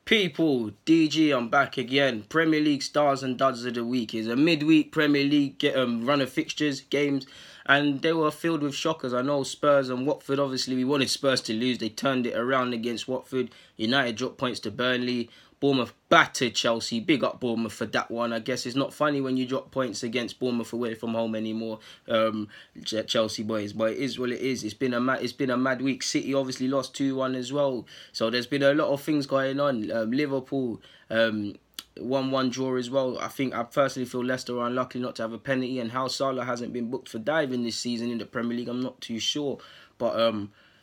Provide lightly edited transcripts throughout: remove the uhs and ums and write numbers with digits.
People, DG, I'm back again. Premier League stars and duds of the week is a midweek Premier League run of fixtures, games, and they were filled with shockers. I know Spurs and Watford, obviously we wanted Spurs to lose. They turned it around against Watford. United dropped points to Burnley. Bournemouth battered Chelsea. Big up Bournemouth for that one. I guess it's not funny when you drop points against Bournemouth away from home anymore, Chelsea boys. But it is what it is. It's been a mad week. City obviously lost 2-1 as well. So there's been a lot of things going on. Liverpool 1-1 draw as well. I personally feel Leicester are unlucky not to have a penalty, and how Salah hasn't been booked for diving this season in the Premier League, I'm not too sure. But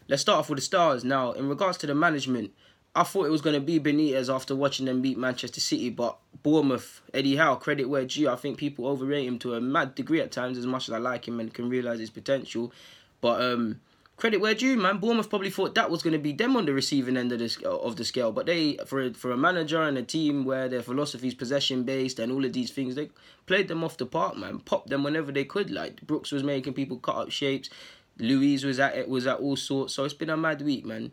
let's start off with the stars. Now, in regards to the management, I thought it was going to be Benitez after watching them beat Manchester City, but Bournemouth, Eddie Howe, credit where due. I think people overrate him to a mad degree at times, as much as I like him and can realise his potential. But credit where due, man. Bournemouth probably thought that was going to be them on the receiving end of the scale. But they, for a manager and a team where their philosophy is possession-based and all of these things, they played them off the park, man. Popped them whenever they could. Like, Brooks was making people cut up shapes. Louise was at all sorts. So it's been a mad week, man.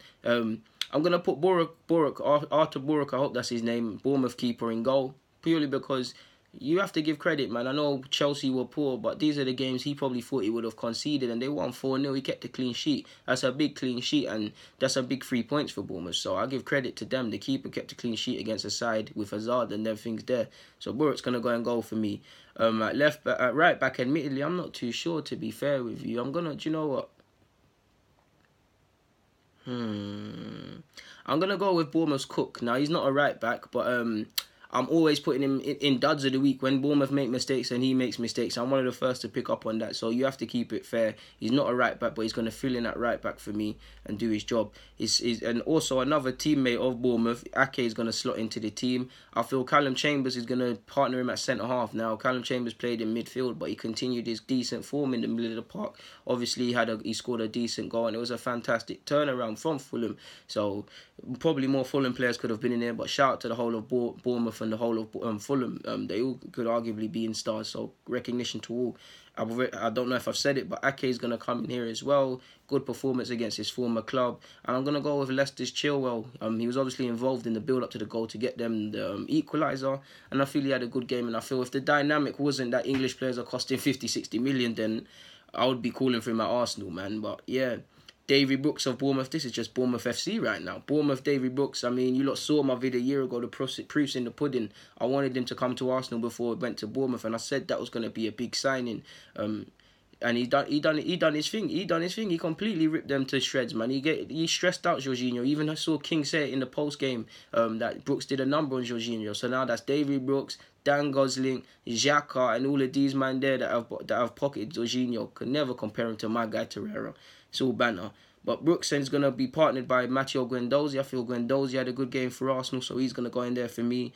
I'm going to put Arthur Boruc, I hope that's his name, Bournemouth keeper in goal, purely because you have to give credit, man. I know Chelsea were poor, but these are the games he probably thought he would have conceded, and they won 4-0. He kept a clean sheet. That's a big clean sheet, and that's a big 3 points for Bournemouth. So I give credit to them. The keeper kept a clean sheet against a side with Hazard and everything's there. So Boruc's going to go and goal for me. At right back, admittedly, I'm not too sure, to be fair with you. Do you know what? I'm going to go with Bournemouth's Cook. Now, he's not a right back, but I'm always putting him in duds of the week. When Bournemouth make mistakes and he makes mistakes, I'm one of the first to pick up on that. So you have to keep it fair. He's not a right back, but he's going to fill in at right back for me and do his job. And also another teammate of Bournemouth, Ake, is going to slot into the team. I feel Callum Chambers is going to partner him at centre-half. Now, Callum Chambers played in midfield, but he continued his decent form in the middle of the park. Obviously, he scored a decent goal, and it was a fantastic turnaround from Fulham. So probably more Fulham players could have been in there, but shout out to the whole of Bournemouth and the whole of Fulham. They all could arguably be in stars, so recognition to all. I don't know if I've said it, but Ake is going to come in here as well. Good performance against his former club. And I'm going to go with Leicester's Chilwell. He was obviously involved in the build-up to the goal to get them the equaliser. And I feel he had a good game. And I feel if the dynamic wasn't that English players are costing 50, 60 million, then I would be calling for him at Arsenal, man. But yeah, Davy Brooks of Bournemouth. This is just Bournemouth FC right now. Bournemouth, Davy Brooks. I mean, you lot saw my video a year ago, the proofs in the pudding. I wanted him to come to Arsenal before it went to Bournemouth, and I said that was going to be a big signing. And he done his thing. He completely ripped them to shreds, man. He stressed out Jorginho. Even I saw King say it in the post game that Brooks did a number on Jorginho. So now that's Davy Brooks, Dan Gosling, Xhaka, and all of these man there that have pocketed Jorginho. Could never compare him to my guy Torreira. It's all banter. But Brooks is going to be partnered by Matteo Guendouzi. I feel Guendouzi had a good game for Arsenal, so he's going to go in there for me.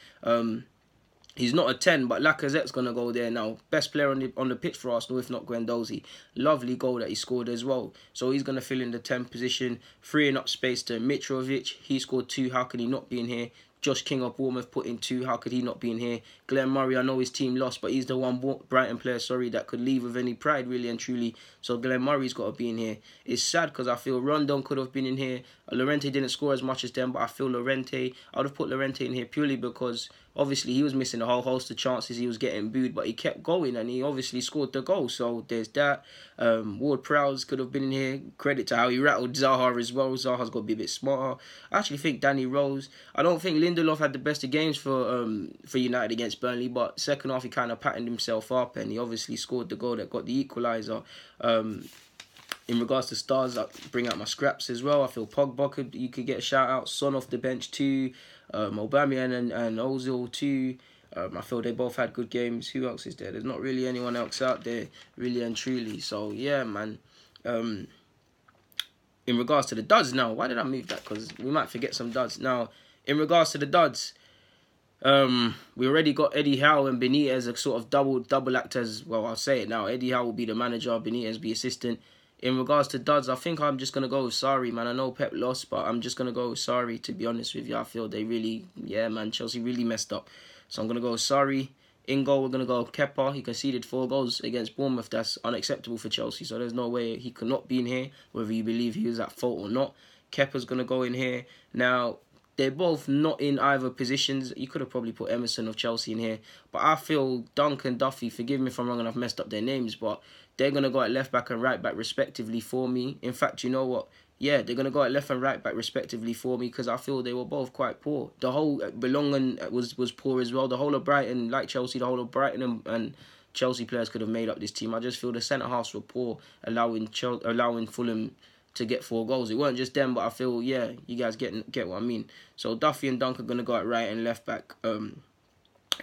He's not a 10, but Lacazette's going to go there now. Best player on the pitch for Arsenal, if not Guendouzi. Lovely goal that he scored as well. So he's going to fill in the 10 position, freeing up space to Mitrovic. He scored 2. How can he not be in here? Josh King of Bournemouth put in 2. How could he not be in here? Glenn Murray, I know his team lost, but he's the one Brighton player, that could leave with any pride, really and truly. So Glenn Murray's got to be in here. It's sad because I feel Rondon could have been in here. Llorente didn't score as much as them, but I feel I would have put Llorente in here purely because obviously he was missing a whole host of chances. He was getting booed, but he kept going and he obviously scored the goal. So there's that. Ward-Prowse could have been in here. Credit to how he rattled Zaha as well. Zaha's got to be a bit smarter. I actually think Danny Rose. I don't think Lindelof had the best of games for United against Burnley, but second half he kind of patterned himself up and he obviously scored the goal that got the equaliser. In regards to stars, I bring out my scraps as well. I feel Pogba you could get a shout out. Son off the bench too. Aubameyang and Ozil too. I feel they both had good games. Who else is there? There's not really anyone else out there, really and truly. So yeah, man. In regards to the duds now, why did I move that? Because we might forget some duds. Now, in regards to the duds, we already got Eddie Howe and Benitez a sort of double act as well. I'll say it now. Eddie Howe will be the manager, Benitez be assistant. In regards to duds, I think I'm just going to go with Sarri, man. I know Pep lost, but I'm just going to go with Sarri, to be honest with you. I feel Chelsea really messed up. So I'm going to go with Sarri. In goal, we're going to go with Kepa. He conceded 4 goals against Bournemouth. That's unacceptable for Chelsea, so there's no way he could not be in here, whether you believe he was at fault or not. Kepa's going to go in here. Now, they're both not in either positions. You could have probably put Emerson of Chelsea in here. But I feel Dunk and Duffy, forgive me if I'm wrong and I've messed up their names, but they're going to go at left back and right back respectively for me. In fact, you know what? Yeah, they're going to go at left and right back respectively for me because I feel they were both quite poor. The whole Belongan was poor as well. The whole of Brighton, like Chelsea, the whole of Brighton and Chelsea players could have made up this team. I just feel the centre-halves were poor, allowing Fulham to get 4 goals. It weren't just them, but I feel, yeah, you guys get what I mean. So Duffy and Dunk are going to go at right and left back.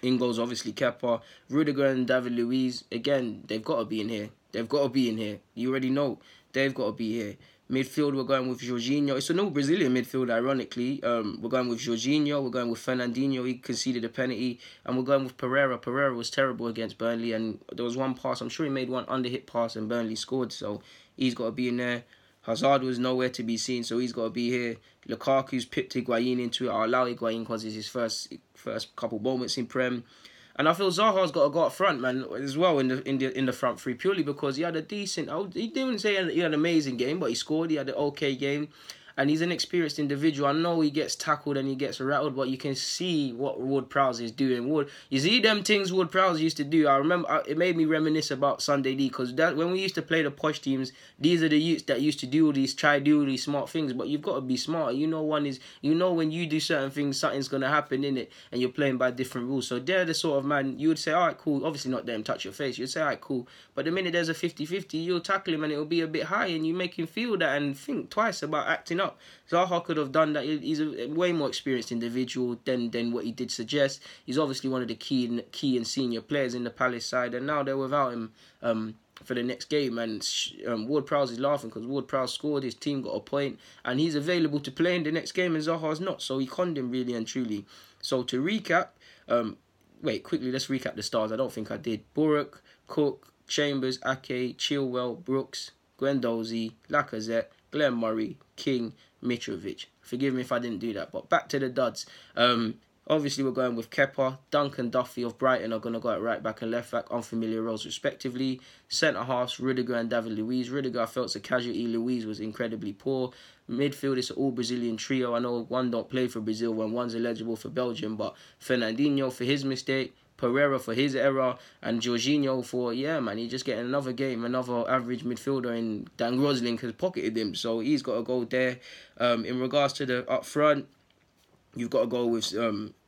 In goals, obviously, Kepa. Rudiger and David Luiz, again, they've got to be in here. They've got to be in here. You already know. They've got to be here. Midfield, we're going with Jorginho. It's a new Brazilian midfield, ironically. We're going with Jorginho. We're going with Fernandinho. He conceded a penalty. And we're going with Pereira. Pereira was terrible against Burnley. And there was one pass. I'm sure he made one under-hit pass and Burnley scored. So he's got to be in there. Hazard was nowhere to be seen, so he's got to be here. Lukaku's pipped Higuain into it. I'll allow Higuain because it's his first couple moments in Prem. And I feel Zaha's got to go up front, man, as well in the front three, purely because he had a decent. He didn't say he had an amazing game, but he scored. He had an okay game. And he's an experienced individual. I know he gets tackled and he gets rattled, but you can see what Ward-Prowse is doing. You see them things Ward-Prowse used to do. I remember it made me reminisce about Sunday League because when we used to play the posh teams, these are the youths that used to do all these smart things. But you've got to be smart. You know when you do certain things, something's gonna happen in it, and you're playing by different rules. So they're the sort of man you would say, all right, cool. Obviously not them touch your face. You'd say, all right, cool. But the minute there's a 50-50, you'll tackle him and it'll be a bit high, and you make him feel that and think twice about acting up. Zaha could have done that. He's a way more experienced individual than what he did suggest. He's obviously one of the key and senior players in the Palace side, and now they're without him for the next game. And Ward-Prowse is laughing because Ward-Prowse scored, his team got a point, and he's available to play in the next game, and Zaha's not. So he conned him really and truly. So to recap, quickly, let's recap the stars. I don't think I did. Buruk, Cook, Chambers, Ake, Chilwell, Brooks, Guendouzi, Lacazette, Glenn Murray, King, Mitrovic. Forgive me if I didn't do that, but back to the duds. Obviously, we're going with Kepa. Dunk and Duffy of Brighton are going to go at right back and left back, unfamiliar roles respectively. Centre-halves, Rudiger and David Luiz. Rudiger, I felt, was a casualty. Luiz was incredibly poor. Midfield, it's an all-Brazilian trio. I know one don't play for Brazil when one's eligible for Belgium, but Fernandinho for his mistake, Pereira for his error, and Jorginho for, he's just getting another game, another average midfielder, and Dan Grosling has pocketed him, so he's got to go there. In regards to the up front, you've got to go with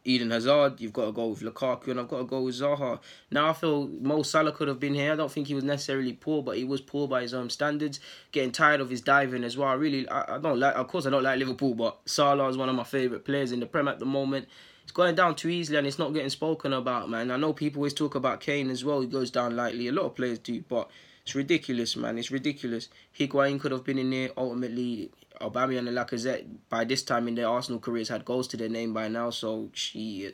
Eden Hazard, you've got to go with Lukaku, and I've got to go with Zaha. Now, I feel Mo Salah could have been here. I don't think he was necessarily poor, but he was poor by his own standards. Getting tired of his diving as well. I don't like, of course I don't like Liverpool, but Salah is one of my favourite players in the Prem at the moment. It's going down too easily and it's not getting spoken about, man. I know people always talk about Kane as well. He goes down lightly. A lot of players do, but it's ridiculous, man. It's ridiculous. Higuain could have been in there. Ultimately, Aubameyang and Lacazette, by this time in their Arsenal careers, had goals to their name by now. So, I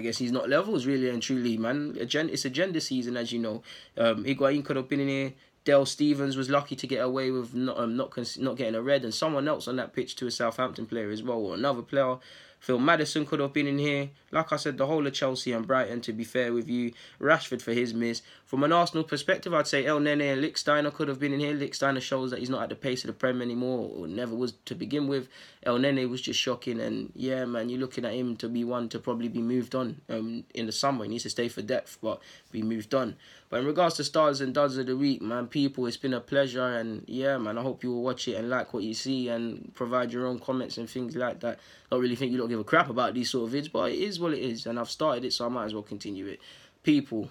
guess he's not levels, really and truly, man. It's agenda season, as you know. Higuain could have been in here. Dale Stevens was lucky to get away with not getting a red, and someone else on that pitch to a Southampton player as well, or another player. Phil Maddison could have been in here. Like I said, the whole of Chelsea and Brighton, to be fair with you. Rashford for his miss. From an Arsenal perspective, I'd say El Nene and Lichtsteiner could have been in here. Lichtsteiner shows that he's not at the pace of the Prem anymore, or never was to begin with. El Nene was just shocking, and yeah, man, you're looking at him to be one to probably be moved on in the summer. He needs to stay for depth, but be moved on. But in regards to stars and duds of the week, man, people, it's been a pleasure, and yeah, man, I hope you will watch it and like what you see and provide your own comments and things like that. I don't really think you don't give a crap about these sort of vids, but it is what it is, and I've started it, so I might as well continue it. People,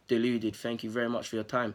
deluded, thank you very much for your time.